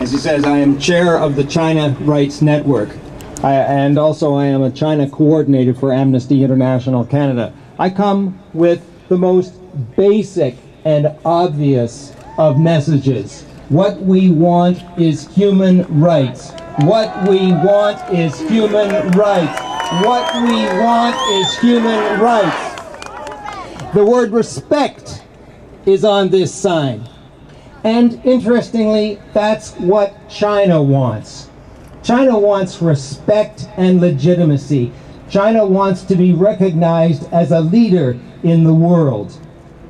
As he says, I am chair of the China Rights Network, and also I am a China coordinator for Amnesty International Canada. I come with the most basic and obvious of messages. What we want is human rights. What we want is human rights. What we want is human rights. The word respect is on this sign. And interestingly, that's what China wants. China wants respect and legitimacy. China wants to be recognized as a leader in the world.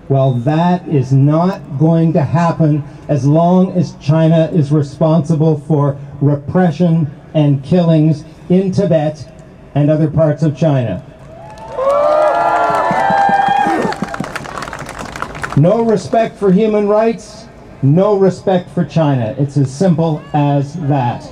Well, that is not going to happen as long as China is responsible for repression and killings in Tibet and other parts of China. No respect for human rights, no respect for China. It's as simple as that.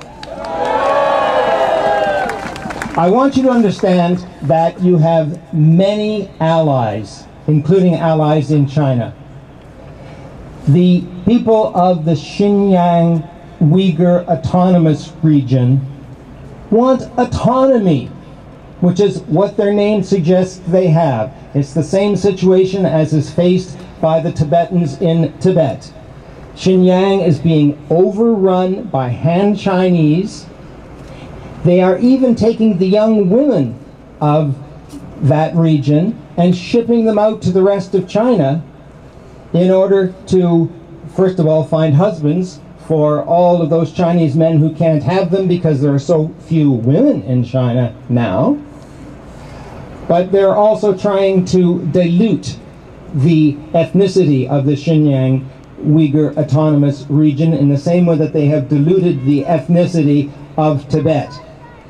I want you to understand that you have many allies, including allies in China. The people of the Xinjiang Uyghur Autonomous Region want autonomy, which is what their name suggests they have. It's the same situation as is faced by the Tibetans in Tibet. Xinjiang is being overrun by Han Chinese. They are even taking the young women of that region and shipping them out to the rest of China in order to, first of all, find husbands for all of those Chinese men who can't have them because there are so few women in China now. But they're also trying to dilute the ethnicity of the Xinjiang Uyghur Autonomous Region in the same way that they have diluted the ethnicity of Tibet.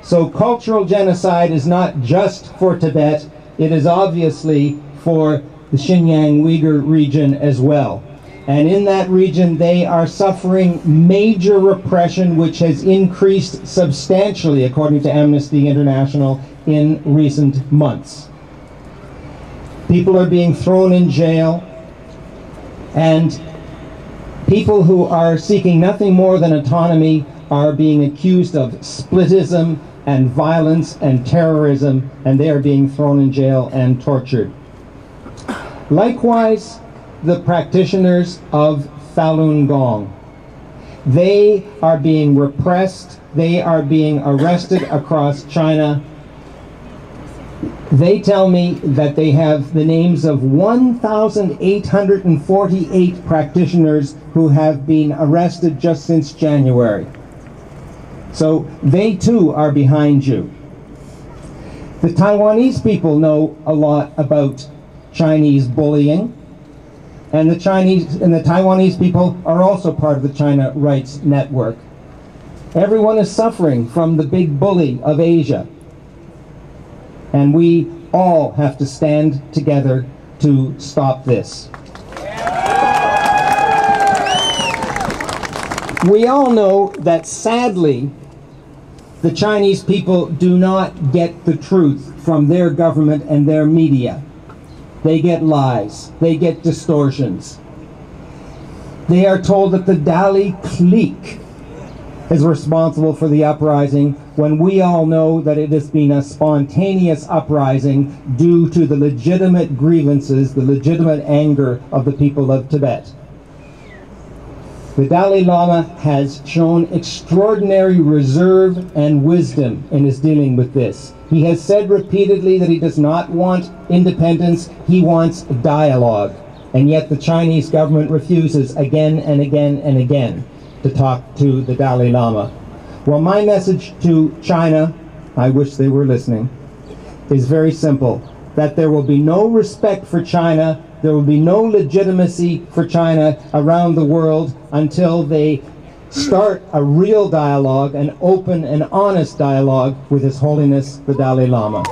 So cultural genocide is not just for Tibet, it is obviously for the Xinjiang Uyghur region as well. And in that region they are suffering major repression which has increased substantially, according to Amnesty International, in recent months. People are being thrown in jail, and people who are seeking nothing more than autonomy are being accused of splitism and violence and terrorism, and they are being thrown in jail and tortured. Likewise, the practitioners of Falun Gong. They are being repressed, they are being arrested across China. They tell me that they have the names of 1,848 practitioners who have been arrested just since January. So they too are behind you. The Taiwanese people know a lot about Chinese bullying, and the Taiwanese people are also part of the China Rights Network. Everyone is suffering from the big bully of Asia. And we all have to stand together to stop this. We all know that sadly, the Chinese people do not get the truth from their government and their media. They get lies, they get distortions. They are told that the Dali clique is responsible for the uprising, when we all know that it has been a spontaneous uprising due to the legitimate grievances, the legitimate anger of the people of Tibet. The Dalai Lama has shown extraordinary reserve and wisdom in his dealing with this. He has said repeatedly that he does not want independence, he wants dialogue. And yet the Chinese government refuses again and again and again to talk to the Dalai Lama. Well, my message to China, I wish they were listening, is very simple. That there will be no respect for China, there will be no legitimacy for China around the world until they start a real dialogue, an open and honest dialogue with His Holiness the Dalai Lama.